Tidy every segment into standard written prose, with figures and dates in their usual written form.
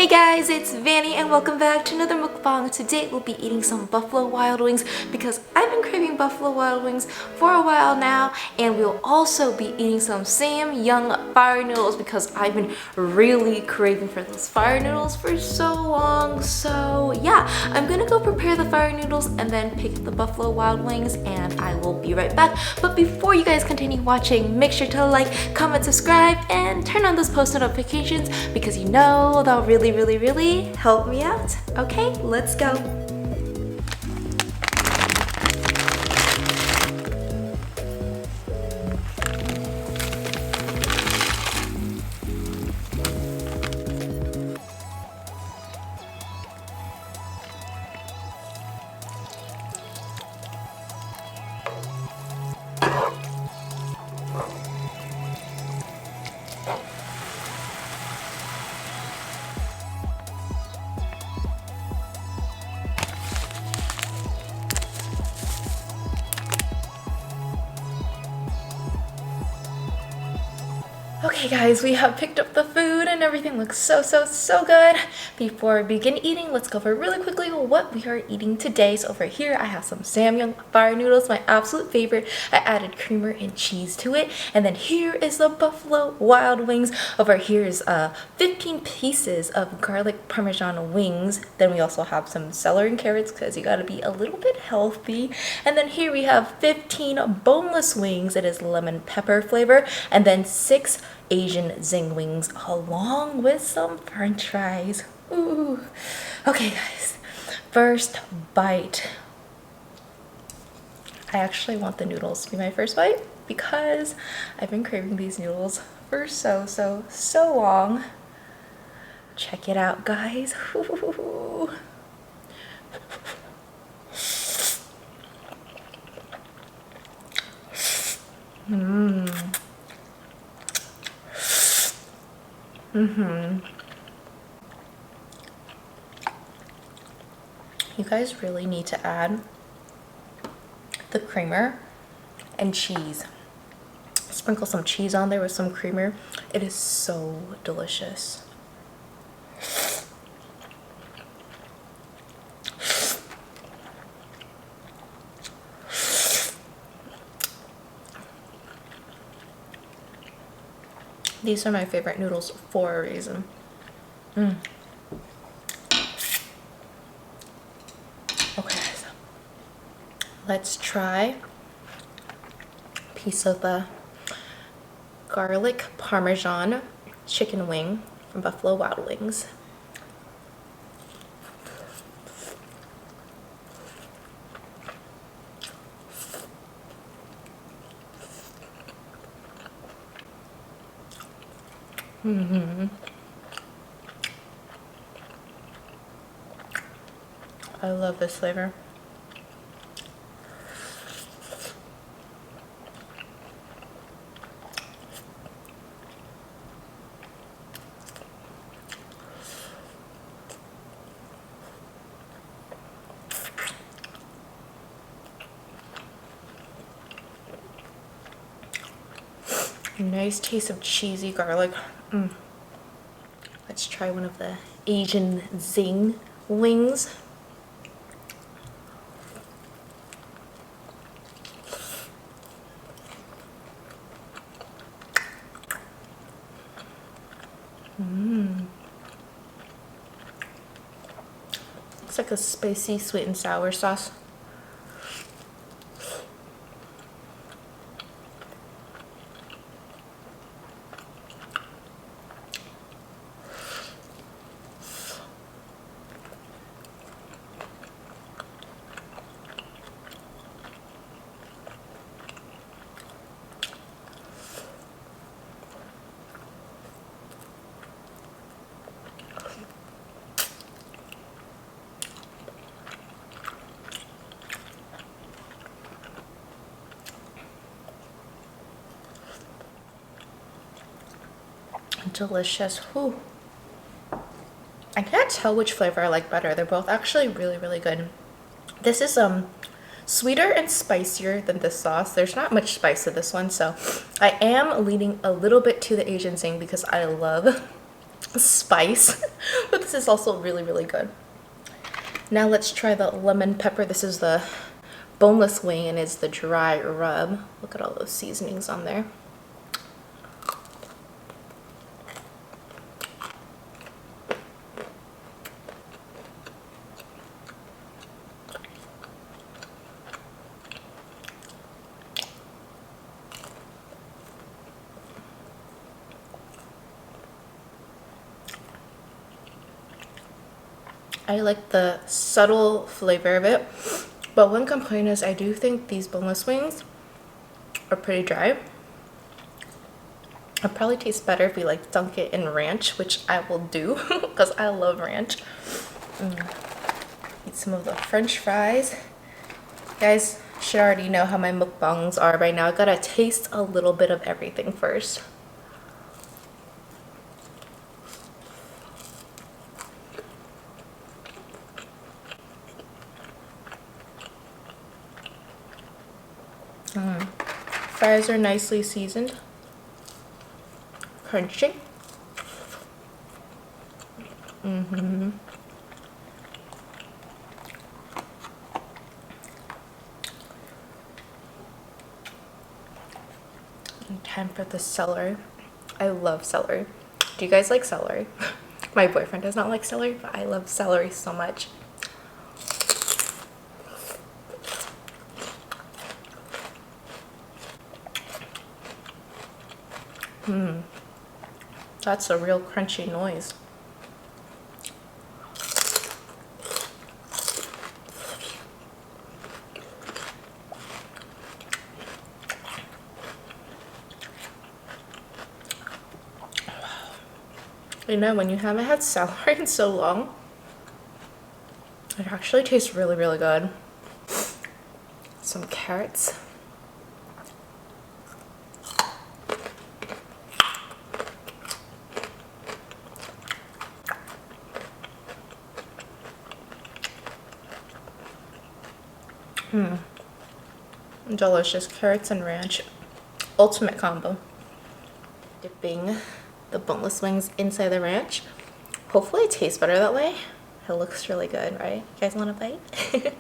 Hey guys, it's Vanny and welcome back to another mukbang. Today we'll be eating some Buffalo Wild Wings because I've been craving Buffalo Wild Wings for a while now, and we'll also be eating some Samyang Fire Noodles because I've been really craving for those fire noodles for so long. So yeah, I'm gonna go prepare the fire noodles and then pick up the Buffalo Wild Wings, and I will be right back. But before you guys continue watching, make sure to like, comment, subscribe, and turn on those post notifications because you know they'll really help me out. Okay, let's go. Okay guys, we have picked up the food and everything looks so good. Before we begin eating, let's go over really quickly what we are eating today. So over here I have some Samyang Fire Noodles, my absolute favorite. I added creamer and cheese to it. And then here is the Buffalo Wild Wings. Over here is 15 pieces of garlic Parmesan wings. Then we also have some celery and carrots because you gotta be a little bit healthy. And then here we have 15 boneless wings. It is lemon pepper flavor. And then 6 Asian Zing wings along with some french fries. Ooh. Okay guys, first bite. I actually want the noodles to be my first bite because I've been craving these noodles for so long. Check it out guys. Ooh. You guys really need to add the creamer and cheese. Sprinkle some cheese on there with some creamer. It is so delicious. These are my favorite noodles for a reason. Okay, guys. Let's try a piece of the garlic Parmesan chicken wing from Buffalo Wild Wings. I love this flavor. Nice taste of cheesy garlic. Let's try one of the Asian Zing wings. It's like a spicy sweet and sour sauce. Delicious. Whew. I can't tell which flavor I like better. They're both actually really good. This is sweeter and spicier than this sauce. There's not much spice to this one, so I am leaning a little bit to the Asian Zing because I love spice, but this is also really, really good. Now let's try the lemon pepper. This is the boneless wing and it's the dry rub. Look at all those seasonings on there. I like the subtle flavor of it, but one complaint is I do think these boneless wings are pretty dry. It'd probably taste better if we like dunk it in ranch, which I will do because I love ranch. Eat some of the French fries. You guys should already know how my mukbangs are by now. I gotta taste a little bit of everything first. Fries are nicely seasoned, crunchy. And time for the celery. I love celery. Do you guys like celery? My boyfriend does not like celery, but I love celery so much. That's a real crunchy noise. You know, when you haven't had celery in so long, it actually tastes really, really good. Some carrots. Delicious carrots and ranch. Ultimate combo. Dipping the boneless wings inside the ranch. Hopefully it tastes better that way. It looks really good, right? You guys want a bite?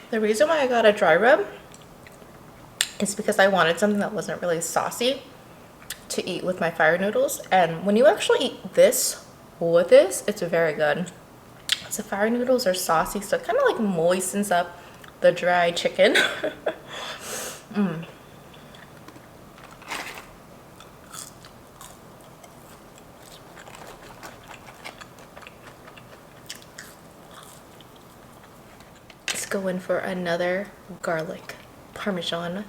The reason why I got a dry rub is because I wanted something that wasn't really saucy to eat with my fire noodles. And when you actually eat this with this, it's very good. So fire noodles are saucy, so it kind of like moistens up the dry chicken. Let's go in for another garlic Parmesan.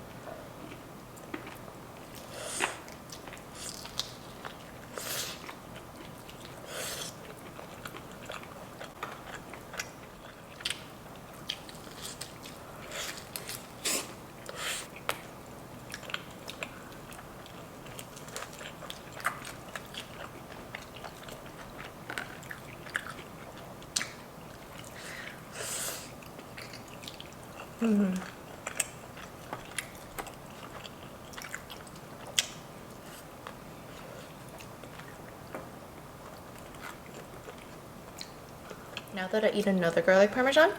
Now that I eat another garlic Parmesan,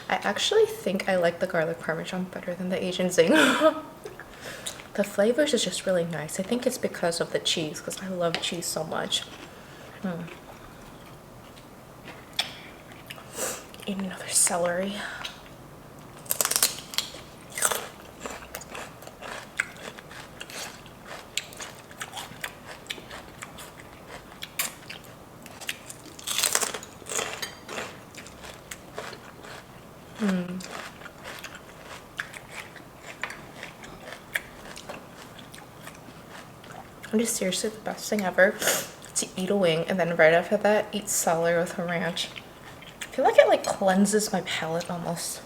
I actually think I like the garlic Parmesan better than the Asian Zing. The flavors is just really nice. I think it's because of the cheese, because I love cheese so much. Eat another celery. It is seriously the best thing ever to eat a wing and then right after that eat celery with a ranch. I feel like it like cleanses my palate almost.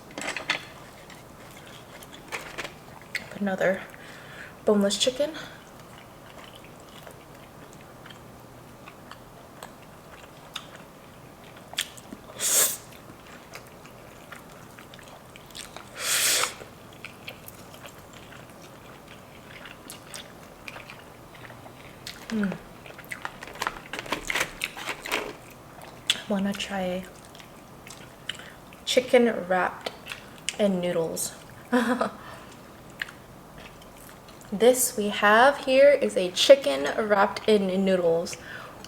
Another boneless chicken. I want to try chicken wrapped in noodles. This we have here is a chicken wrapped in noodles.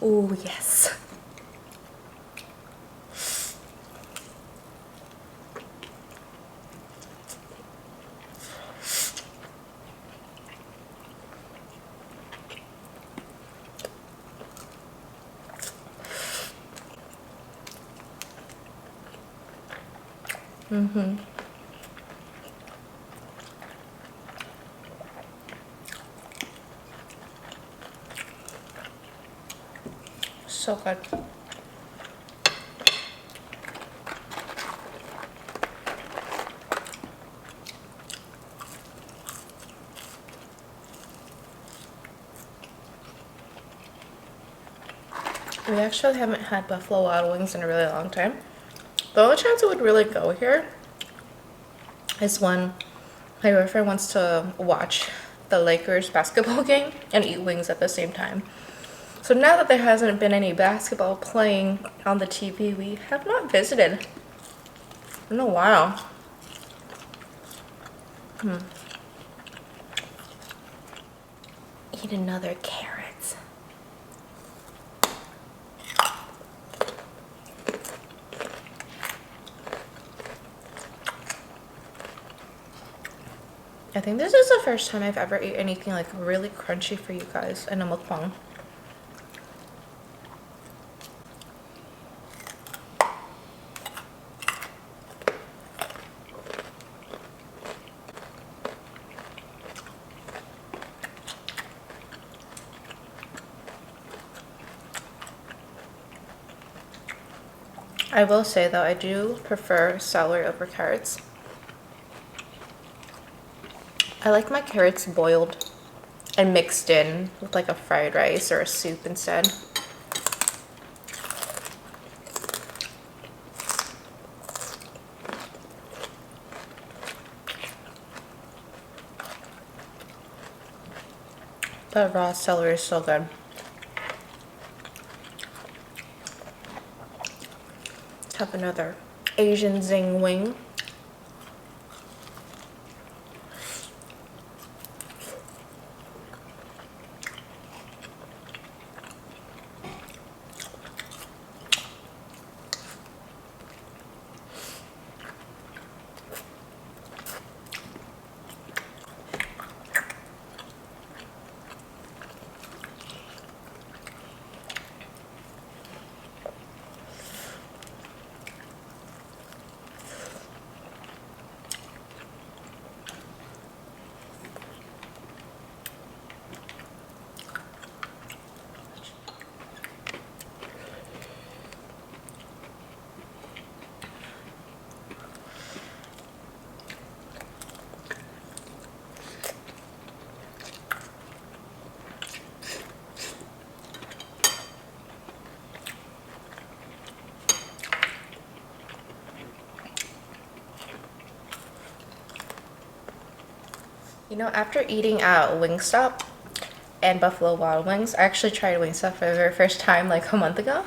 Ooh, yes. So good. We actually haven't had Buffalo Wild Wings in a really long time. The only chance it would really go here is when my boyfriend wants to watch the Lakers basketball game and eat wings at the same time. So now that there hasn't been any basketball playing on the TV, we have not visited in a while. Eat another carrot. I think this is the first time I've ever eaten anything like really crunchy for you guys in a mukbang. I will say though, I do prefer celery over carrots. I like my carrots boiled and mixed in with like a fried rice or a soup instead. But raw celery is so good. Have another Asian Zing wing. You know, after eating at Wingstop and Buffalo Wild Wings, I actually tried Wingstop for the very first time like a month ago.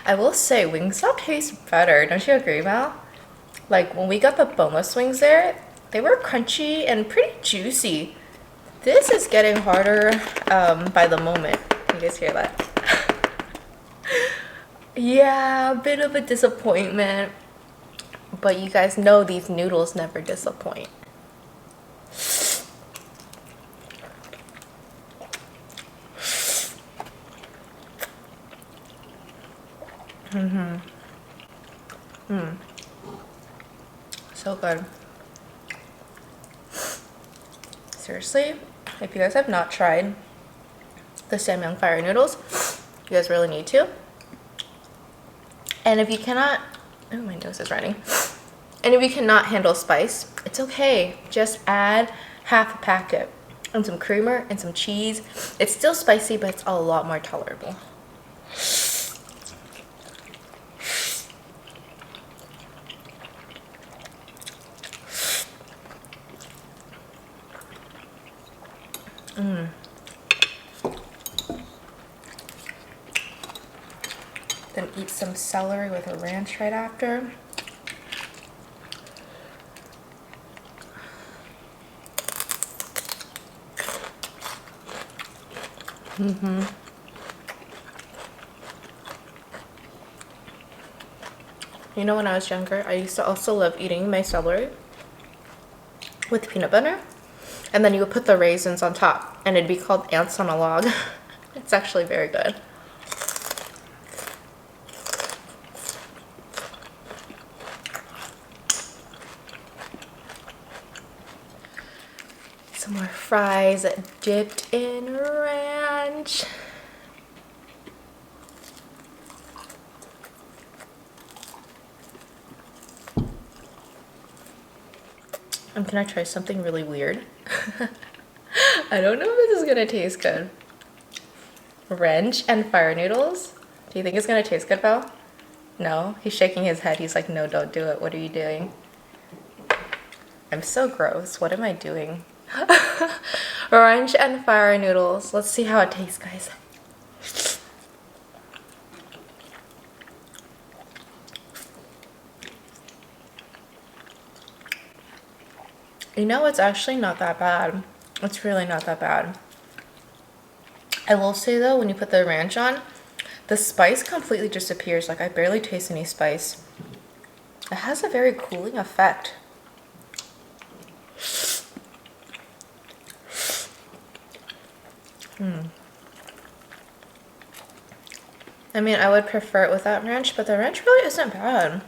I will say Wingstop tastes better. Don't you agree, Mal? Like when we got the boneless wings there, they were crunchy and pretty juicy. This is getting harder by the moment. Can you guys hear that? Yeah, a bit of a disappointment. But you guys know these noodles never disappoint. So good. Seriously, if you guys have not tried the Samyang Fire Noodles, you guys really need to. And if you cannot, oh, my nose is running. And if you cannot handle spice, it's okay. Just add half a packet and some creamer and some cheese. It's still spicy, but it's a lot more tolerable. Then eat some celery with a ranch right after. You know, when I was younger, I used to also love eating my celery with peanut butter. And then you would put the raisins on top, and it'd be called ants on a log. It's actually very good. Some more fries dipped in ranch. I'm gonna try something really weird. I don't know if this is gonna taste good. Ranch and fire noodles? Do you think it's gonna taste good, Val? No? He's shaking his head. He's like, no, don't do it. What are you doing? I'm so gross. What am I doing? Ranch and fire noodles. Let's see how it tastes, guys. You know, it's actually not that bad. It's really not that bad. I will say though, when you put the ranch on, the spice completely disappears. Like, I barely taste any spice. It has a very cooling effect. I mean, I would prefer it without ranch, but the ranch really isn't bad.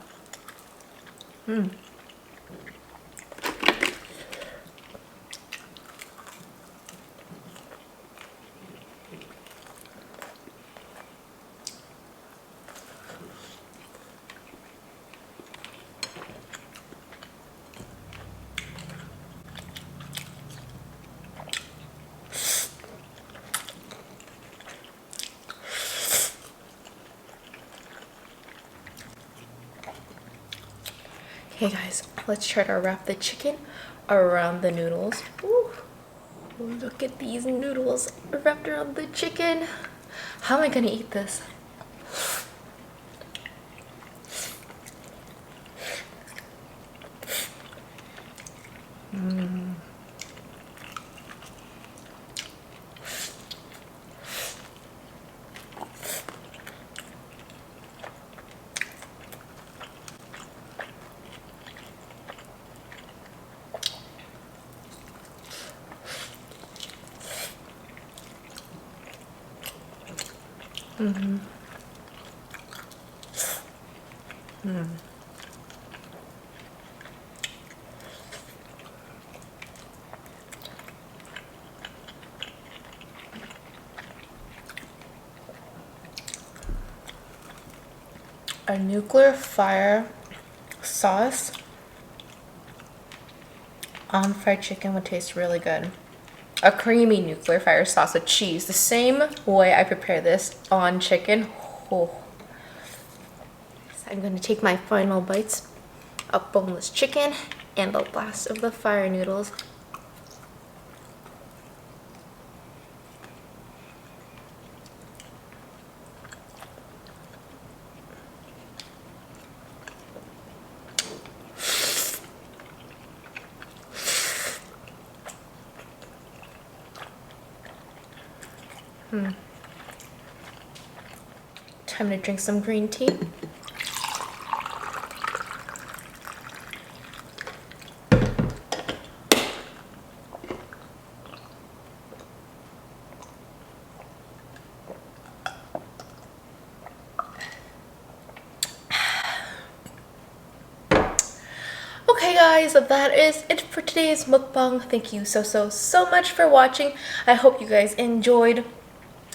Okay guys, let's try to wrap the chicken around the noodles. Ooh, look at these noodles wrapped around the chicken. How am I gonna eat this? A nuclear fire sauce on fried chicken would taste really good. A creamy nuclear fire sauce with cheese, the same way I prepare this on chicken. Oh. So I'm gonna take my final bites of boneless chicken and the last of the fire noodles. Time to drink some green tea. Okay guys, that is it for today's mukbang. Thank you so much for watching. I hope you guys enjoyed.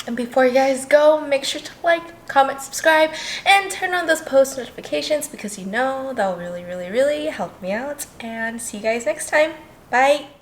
And before you guys go, make sure to like, comment, subscribe, and turn on those post notifications because you know that will really help me out. And see you guys next time. Bye!